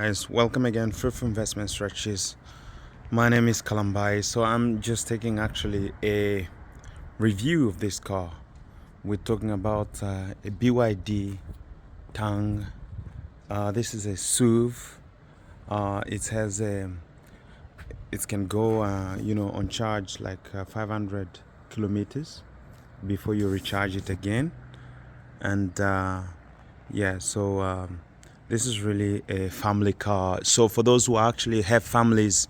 Guys, welcome again, Fruitful Investment Strategies. My name is Kalambai. So I'm just taking actually a review of this car. We're talking about a BYD Tang. This is a SUV. It has it can go on charge like 500 kilometers before you recharge it again. And yeah, so this is really a family car. So for those who actually have families,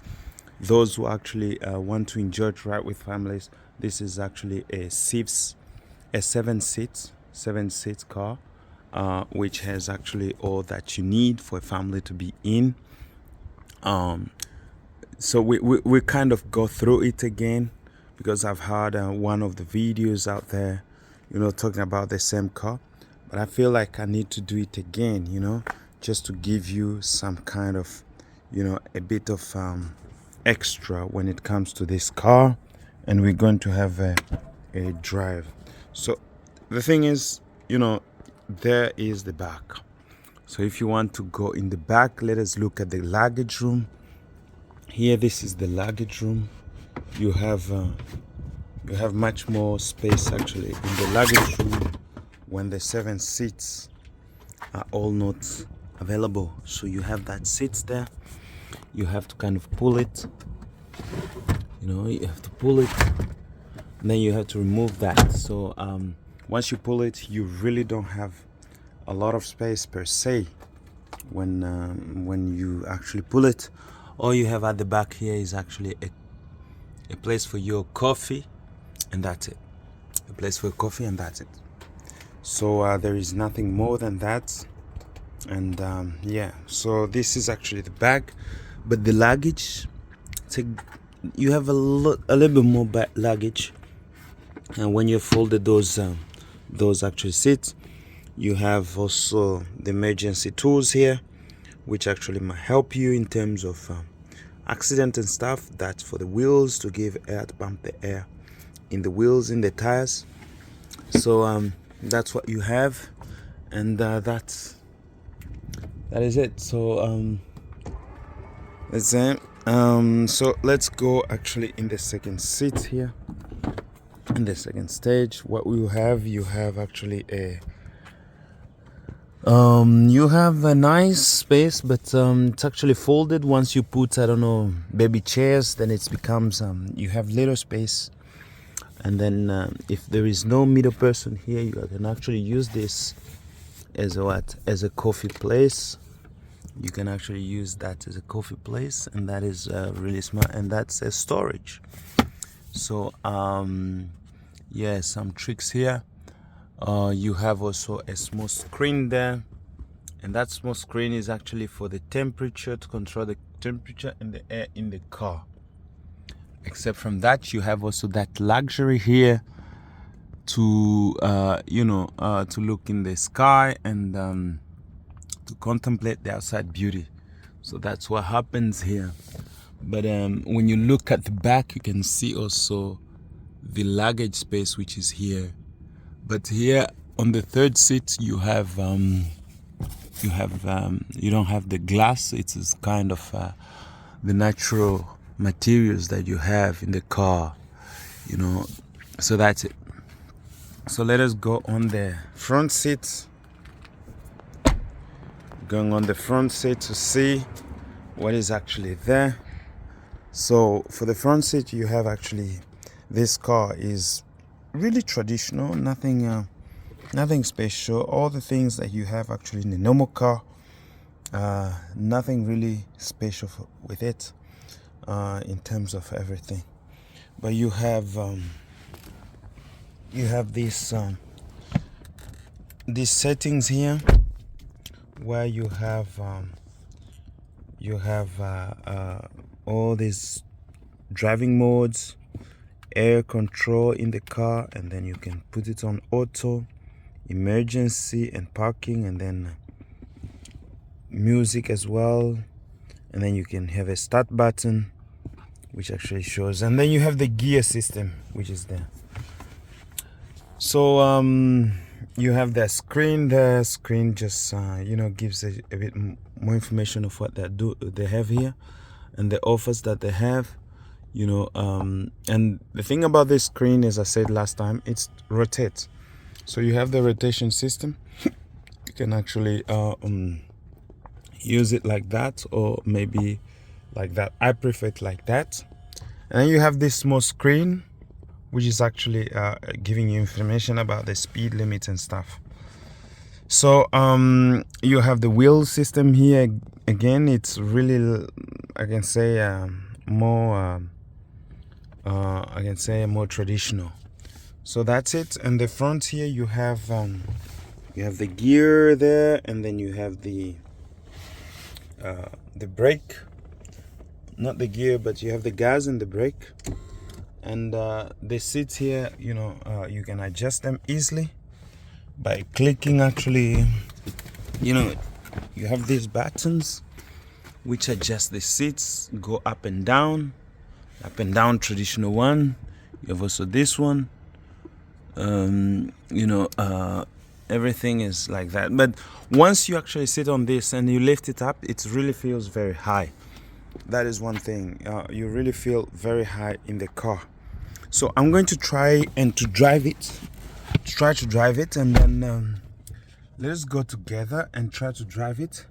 those who actually want to enjoy it right with families, this is actually a seven seat car, which has actually all that you need for a family to be in. So we kind of go through it again because I've heard one of the videos out there, talking about the same car, but I feel like I need to do it again, just to give you some kind of, a bit of extra when it comes to this car, and we're going to have a drive. So the thing is, there is the back. So if you want to go in the back, let us look at the luggage room. Here, this is the luggage room. You have much more space actually in the luggage room when the 7 seats are all not available. So you have that seats there. You have to kind of pull it. You have to pull it, and then you have to remove that. So once you pull it, you really don't have a lot of space per se when you actually pull it. All you have at the back here is actually a place for your coffee, and that's it. A place for coffee, and that's it. So there is nothing more than that. And yeah, so this is actually the bag, but the luggage, you have a little bit more luggage. And when you folded those actual seats, you have also the emergency tools here, which actually might help you in terms of accident and stuff. That's for the wheels, to give air, to pump the air in the wheels, in the tires. So that's what you have, and that is it. So that's it. So let's go actually in the second seat here. In the second stage, what you have actually you have a nice space, but it's actually folded. Once you put, I don't know, baby chairs, then it becomes you have little space. And then if there is no middle person here, you can actually use this as a coffee place. You can actually use that as a coffee place, and that is really smart. And that's a storage. So yeah, some tricks here. You have also a small screen there, and that small screen is actually for the temperature, to control the temperature and the air in the car. Except from that, you have also that luxury here to to look in the sky and to contemplate the outside beauty. So that's what happens here. But when you look at the back, you can see also the luggage space, which is here. But here on the third seat, you don't have the glass. It's kind of the natural materials that you have in the car, So that's it. So let us go on the front seat. Going on the front seat to see what is actually there. So for the front seat, you have actually, this car is really traditional, nothing special. All the things that you have actually in a normal car, nothing really special with it in terms of everything. But you have these settings here, where you have all these driving modes, air control in the car, and then you can put it on auto, emergency, and parking, and then music as well. And then you can have a start button, which actually shows, and then you have the gear system, which is there. So you have that screen. The screen just gives a bit more information of what they have here, and the offers that they have. And the thing about this screen, as I said last time, it's rotates. So you have the rotation system. You can actually use it like that, or maybe like that. I prefer it like that. And then you have this small screen, which is actually giving you information about the speed limit and stuff. So you have the wheel system here. Again, it's really, I can say, more more traditional. So that's it. And the front here, you have the gear there, and then you have the brake. Not the gear, but you have the gas and the brake. And the seats here, you can adjust them easily by clicking. Actually, you have these buttons which adjust the seats, go up and down, traditional one. You have also this one. Everything is like that. But once you actually sit on this and you lift it up, it really feels very high. That is one thing. You really feel very high in the car. So I'm going to try to drive it, and then let us go together and try to drive it.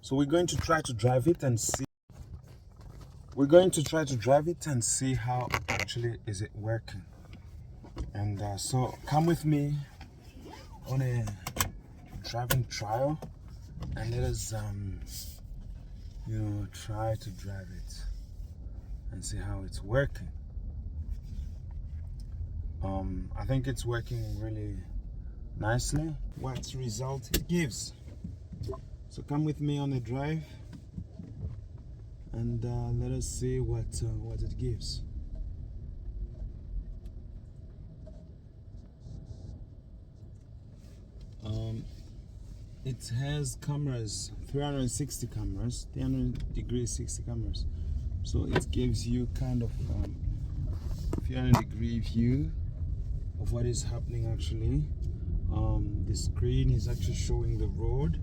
So we're going to try to drive it and see. How actually is it working. And so come with me on a driving trial, and let us try to drive it and see how it's working. I think it's working really nicely. What result it gives. So come with me on a drive, and let us see what it gives. It has cameras, 360 cameras, 300-degree 60 cameras. So it gives you kind of 300-degree view of what is happening actually. The screen is actually showing the road.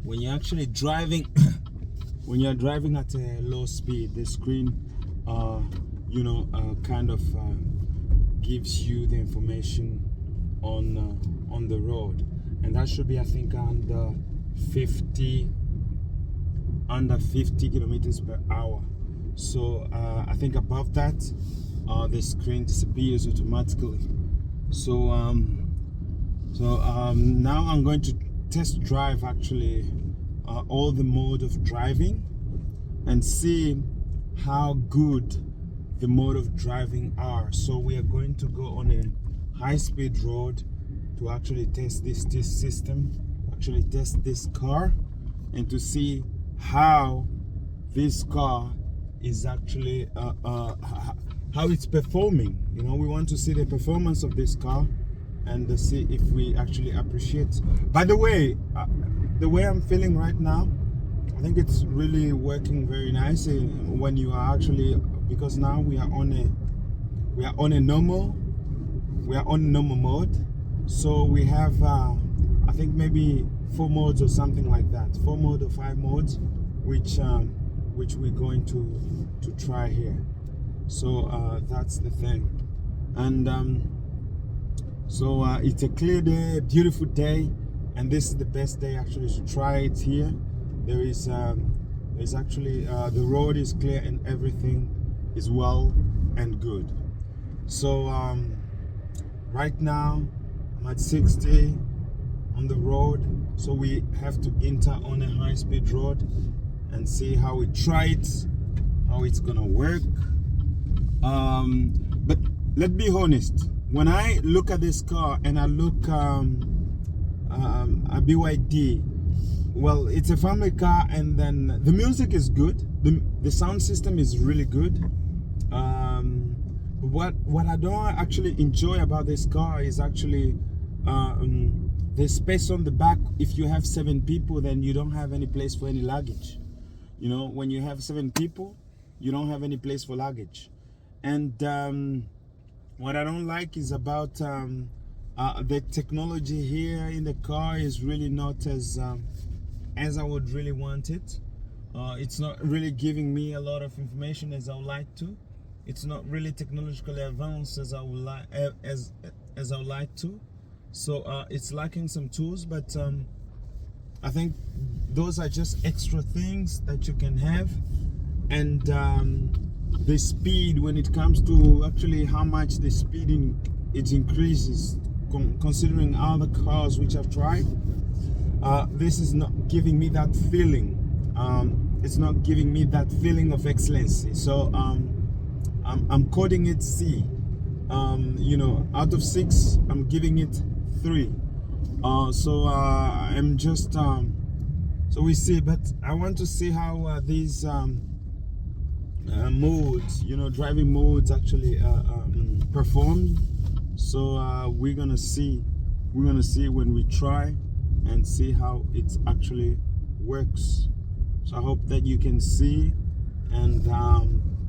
When you're actually driving, when you're driving at a low speed, the screen, kind of gives you the information on the road. And that should be, I think, under 50 kilometers per hour. So I think above that, the screen disappears automatically. So now I'm going to test drive actually all the mode of driving and see how good the mode of driving are. So we are going to go on a high-speed road to actually test this system, actually test this car, and to see how this car is actually how it's performing. We want to see the performance of this car and to see if we actually appreciate. By the way, the way I'm feeling right now, I think it's really working very nicely when you are actually, because now we are on a normal mode. So we have I think maybe 4 modes or something like that, 4 modes or 5 modes, which we're going to try here. So that's the thing. And so it's a clear day, a beautiful day, and this is the best day actually to try it here. There's actually the road is clear and everything is well and good. So right now I'm at 60 on the road, so we have to enter on a high-speed road and see how we try it, how it's gonna work. But let's be honest, when I look at this car and I look at BYD, well, it's a family car, and then the music is good, the sound system is really good. What I don't actually enjoy about this car is actually the space on the back. If you have 7 people, then you don't have any place for any luggage. When you have 7 people, you don't have any place for luggage. And what I don't like is about The technology here in the car is really not as I would really want it. It's not really giving me a lot of information as I would like to. It's not really technologically advanced as I would like as I would like to. So it's lacking some tools, but I think those are just extra things that you can have. And the speed, when it comes to actually how much the speed it increases, considering other cars which I've tried, this is not giving me that feeling. It's not giving me that feeling of excellency. So I'm coding it C. Out of 6, I'm giving it 3. So I'm just so we see, but I want to see how these modes, driving modes actually perform. So we're gonna see when we try and see how it actually works. So I hope that you can see. And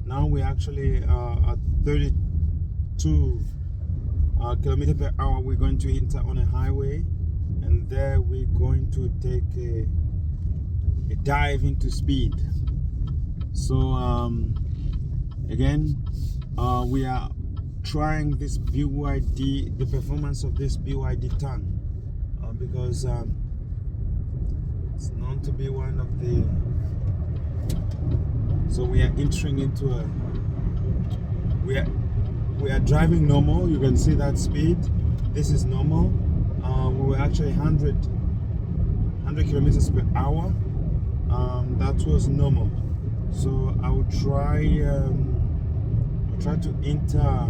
now we're actually at 32 kilometers per hour. We're going to enter on a highway, and there we're going to take a dive into speed. So again, we are trying this BYD, the performance of this BYD Tang, because it's known to be one of the. So we are entering into a. We are driving normal. You can see that speed. This is normal. We were actually 100 kilometers per hour. That was normal. So I will try. I'll try to enter.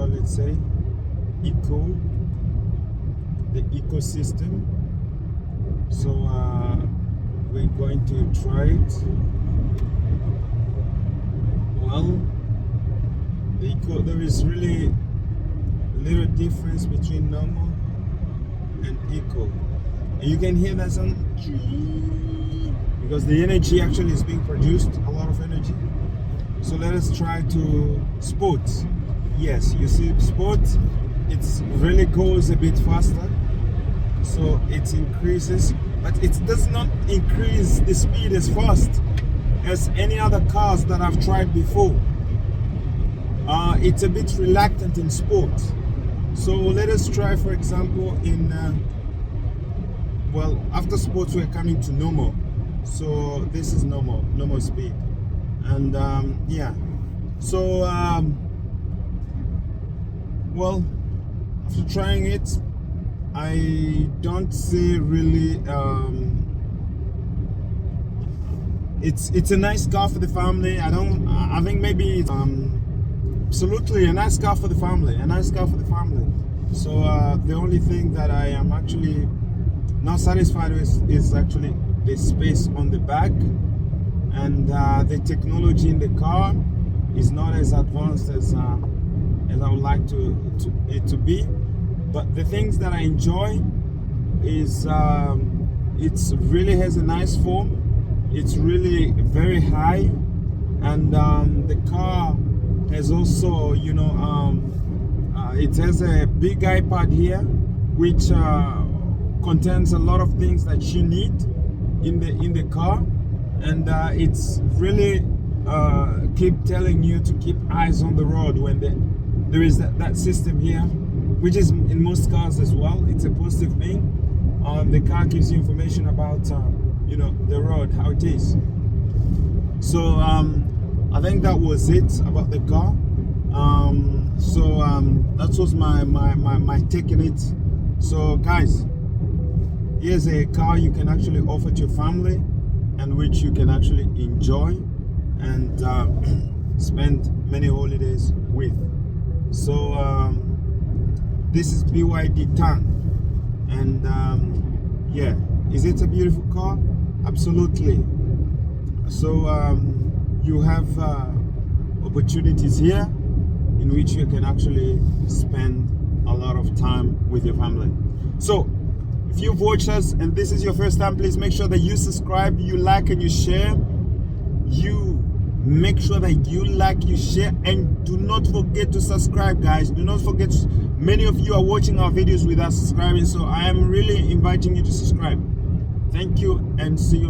Let's say, the ecosystem. So we're going to try it. Well, there is really a little difference between normal and eco. And you can hear that sound because the energy actually is being produced, a lot of energy. So let us try to sport. Yes, you see sport, it really goes a bit faster. So it increases, but it does not increase the speed as fast as any other cars that I've tried before. It's a bit reluctant in sport. So let us try, for example, in after sports we're coming to normal. So this is normal speed. And yeah, so after trying it, I don't see really it's a nice car for the family. I think maybe it's absolutely a nice car for the family, So the only thing that I am actually not satisfied with is actually the space on the back, and the technology in the car is not as advanced as I would like it to be. But the things that I enjoy is it really has a nice form. It's really very high, and the car has also, it has a big iPad here, which contains a lot of things that you need in the car, and it's really keep telling you to keep eyes on the road when there is that system here, which is in most cars as well. It's a positive thing. The car gives you information about the road, how it is. So I think that was it about the car. That was my take on it. So guys, here's a car you can actually offer to your family, and which you can actually enjoy and spend many holidays with. So this is BYD Tang, and yeah, is it a beautiful car? Absolutely. So you have opportunities here in which you can actually spend a lot of time with your family. So if you've watched us and this is your first time, please make sure that you subscribe, you like, and you share. You Make sure that you like, you share, and do not forget to subscribe, guys. Do not forget. Many of you are watching our videos without subscribing, so I am really inviting you to subscribe. Thank you, and see you.